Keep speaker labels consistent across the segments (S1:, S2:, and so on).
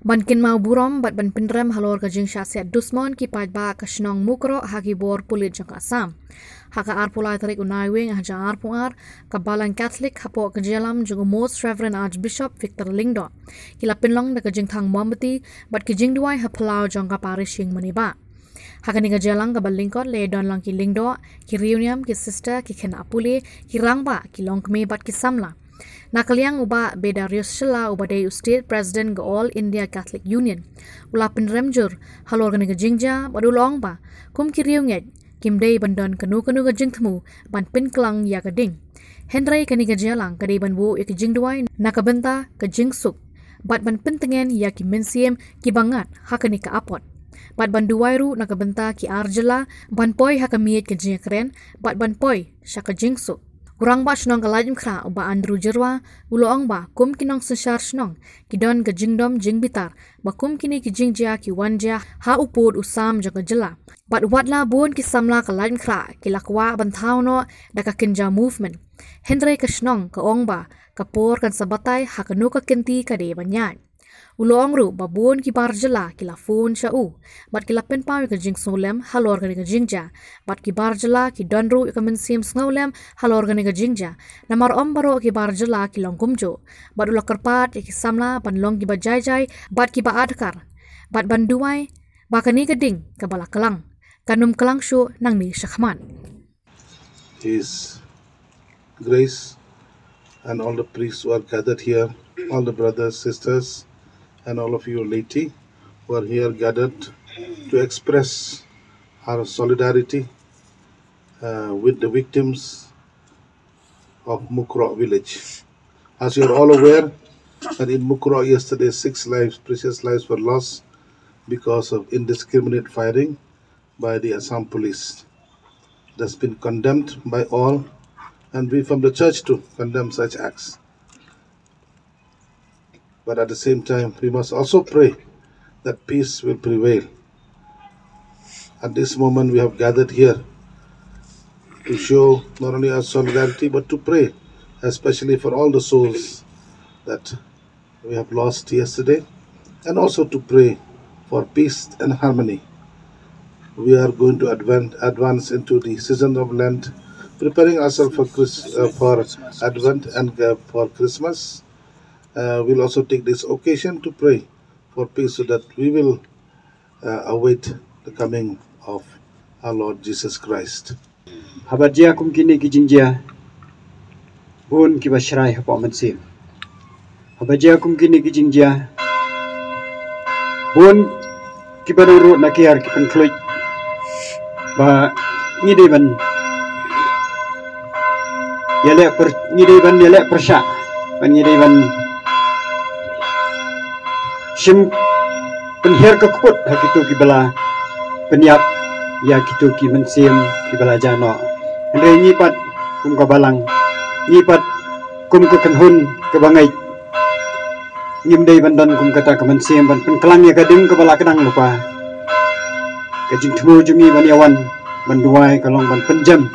S1: Bankin mau burom bat ban pinrem halor ka jing syasiat dusmon ki paj ba ka shnong mukro haki bor pulit jang asam. Haka ar pulai tarik unai wing haja ar puar ka balan Catholic hapo ka jelam jung Most Reverend Archbishop Victor Lingdo. Kila pinlong da ka jing thang Mombati bat ki jing duai hapalau jang ka parish ying maniba. Haka ni ka jelang ka balingkot le don lang ki Lingdo ki reunion ki sister ki kena apule ki rangba ki longkme bat ki samla. Nakaliang uba Bedarius Shela uba day State President ga All India Catholic Union. Ula penremjur halor gani ga jingja badulong ba kum kiriunget kim day bandon kanu ga jingtmu ban pinklang ya ga ding. Henry kani ga jelang kadi ban bu ya jingduai nakabenta ka jingsuk bat ban pentengen ya ki mensiem ki bangat hakani ka apot. Bat ban duwairu nakabenta ki arjela ban poi hakamiet ka jingkren bat ban poi syaka jingsuk. Kurang ba shnong kalajim kra uba Andrew Jerwa uloong ba kum kinong sensar shnong kidon ke jingdom jingbitar ba kum kini ki jingja ki wanja ha upod usam jaga jela bat watla bon ki samla kalajim kra ki lakwa bantau no daka kinja movement Henry ke shnong ke ong ba kapor kan sabatai ha kanu ka kenti ka de banyai uloong ru ba bon ki bar jela ki la phone sha u bat ki la pen pa ka jing solem halor ka jingja bat ki bar jela ki donru ka mensim snolem halor ka jingja namar om baro ki bar jela ki long kumjo bat ula karpat ki samla ban long ki ba jai bat ki ba adkar bat ban duai ba ka ni ka ding ka bala kelang kanum kelang shu nang ni shakhman.
S2: His grace and all the priests who are gathered here, all the brothers, sisters, and all of you laity who are here gathered to express our solidarity with the victims of Mukro village. As you are all aware, that in Mukro yesterday 6 lives, precious lives were lost because of indiscriminate firing by the Assam police. That's been condemned by all, and we from the church too condemn such acts. But at the same time, we must also pray that peace will prevail. At this moment, we have gathered here to show not only our solidarity, but to pray, especially for all the souls that we have lost yesterday, and also to pray for peace and harmony. We are going to advance into the season of Lent, preparing ourselves for Advent and for Christmas. We'll also take this occasion to pray for peace so that we will await the coming of our Lord Jesus Christ.
S3: Habadja kum kini ki jingjia bun ki bashrai hapa mansim. Habadja kum kini ki jingjia bun ki banuru nakiar ki penkluit ba ngide ban yelek persya ban ngide ban Sim penhiar ke kuput hakitu ki bala peniap ya kitu ki mensim ki bala jano hendai nyipat kum ka balang nyipat kum ke kenhun ke bangai nyimdai bandan kum kata ke mensim ban penkelang ya kading ke bala kenang lupa kajing temu jumi baniawan banduai kalong ban penjam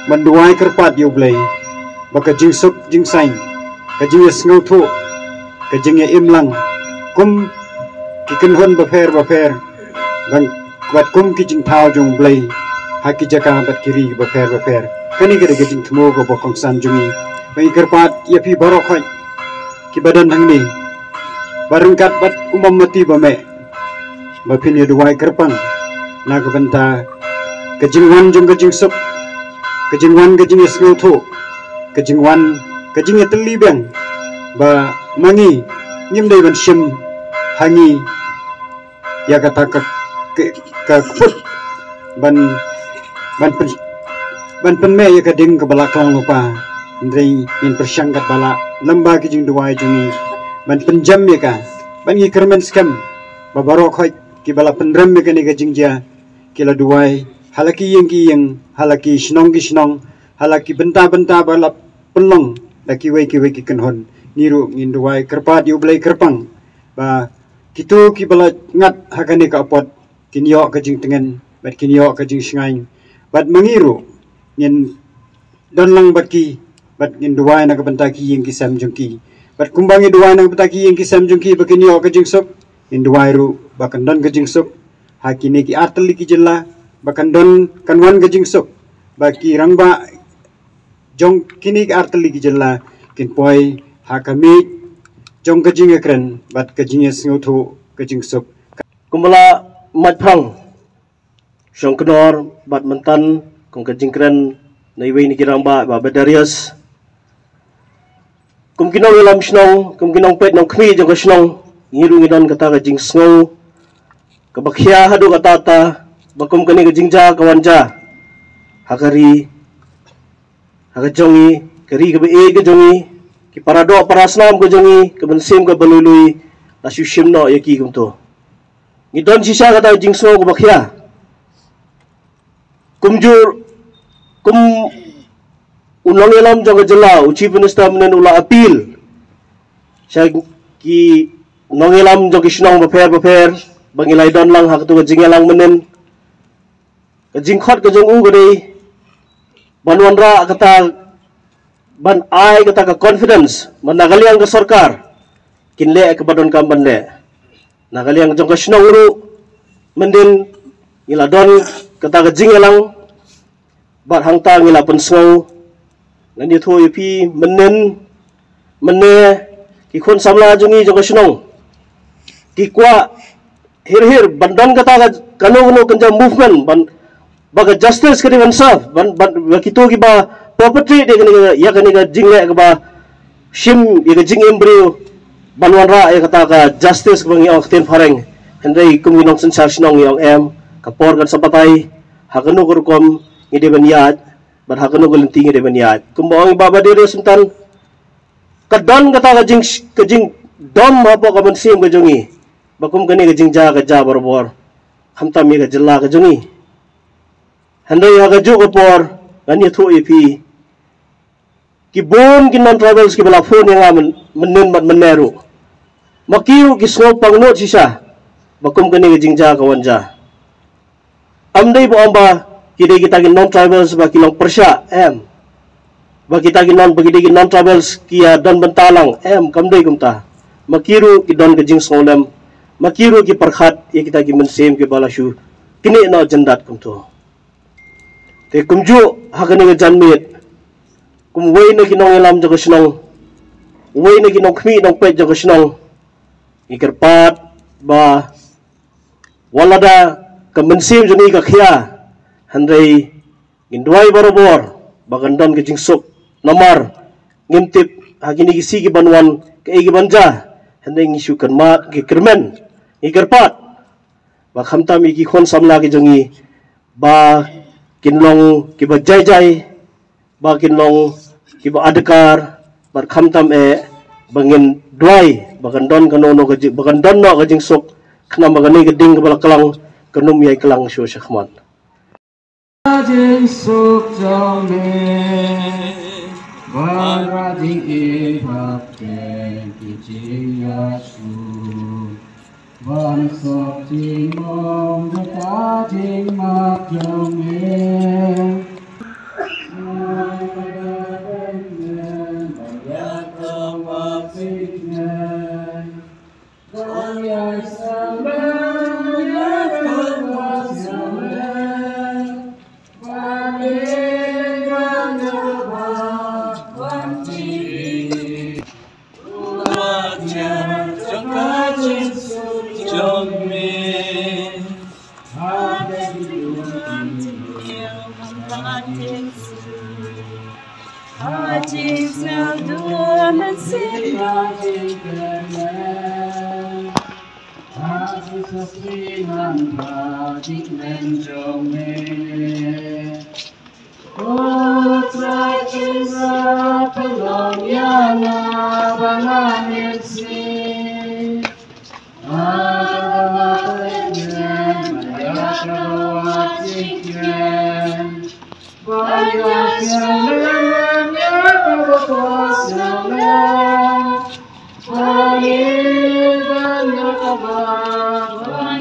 S3: banduai kerpat yo blai baka jing suk jing sain kajing ngau thu kajing imlang kum kikin hon bafer bang bat kum kijing thao jung blai haki jaka bat kiri bafer kani gere kijing thmo go bokong san jungi bai kerpat yapi barok hoy ki badan hangni barengkat bat umam mati bame bapin ya duai kerpang na benta kajing wan jung kajing sup kajing wan kajing esngau thu kajing wan kajing eteli bang ba mangi nyimdai ban sim hangi ya kata ke put ban penme ya kading ke balakang lupa ndrei in persangkat bala lamba ki jing duai jungi ban penjam ya ka ban ngi kermen skam babarok hoy ki bala penram ya kani ka jingja kila duai halaki yang halaki shnong halaki benta bala pelong laki wai ki kenhon niru nginduai kerpat yu blai kerpang ba kitu ki bala ngat hakane ka apot kinyo ka jing tengen bat kinyo ka jing singai bat mangiru ngin don lang bat nginduai na ka benta ki yang kisam jungki Bat kumbangi dua nang petaki yang kisam jungki bakini o kajing sok. In dua ru bakan don kajing sok. Hakini ki arteli ki jela bakan don kanwan kajing sok. Baki rangba jong kini ki arteli ki jela kin poi hakami jong kajing ekran bat kajing esngotu kajing sok.
S4: Kumbala mat prang syong kenor bat mentan kong kajing kren na iwi ni kirang ba bedarias kum kinong ilam snong kum kinong pet nong kmi jong snong ngiru ngidan kata kajing snow kabakhya hadu kata bakum kani kajing ja kawanja hakari hakajongi kari kabe e kajongi ki parado parasnam kajongi kabensim ka balului lasu shimno yaki kumto ngidon sisa kata kajing snow kabakhya kumjur kum unang ilam jong jela chief minister menen ula appeal sa ki nong ilam jong kisnong baper bangilai don lang hak tu kajing lang menen kajing khot kajong u gade banwan ra kata ban ai kata ka confidence managaliang ka sarkar kinle ka badon kam bande nagaliang jong kisnong uru menden ila don kata kajing lang bat hangta ngila pensau ngan yutho yupi menen ki khon samla jungi jong kisnong ki kwa hir bandan kata kanu kanja movement ban baga justice kadi mansaf ban bakito ki ba property de kani ya kani ga jingle ka ba shim ya ga jing embryo banwan ra ya kata ka justice bangi of ten fareng hendai kuminong sensar sinong yang em kapor kan sabatay hakanu kurkom ngide banyat bat hakanu gulinti ngide banyat kumbawang baba dire suntan kadon kata kajing dom hapo ka mansim ka jungi bakum kani kajing ja ka ja barbor hamta mi ka jilla ka jungi handai ha ka ju ka por ngani thu ipi ki bon ki non travels ki bala phone yang menen bat meneru makiu ki snop pangnot sisa bakum kani kajing ja ka wanja amdai bo amba kide kita ki non tribals ba kilong persya ba kita ki non bagide ki non tribals kia don bentalang kamdai kumta makiru ki don kajing solem makiru ki perkhat ya kita ki mensem ki balashu kini no jendat kumto te kumju hakane ga janmit kum wei na ki nong elam jaga snong wei na ki nong khmi nong pet jaga snong ikerpat ba walada ka mensim juni ka khia handai indwai barobor bagandon ke jingsuk namar ngimtip hagini gisi ki banwan ke igi banja handai ngisu kan mat ke kermen ikerpat ba khamta mi ki khon samla ke jongi ba kinlong ki ba jai ba kinlong ki ba adekar ba khamtam e bangin dwai bagandon kanono ke bagandon no ke jingsuk khna magani ke ding ke balaklang kanum yai kelang syo syahmat
S5: Jing suk jome bara jing ibak ke jing yasu ban sok jing mong ta jing mak jome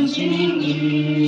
S5: Jing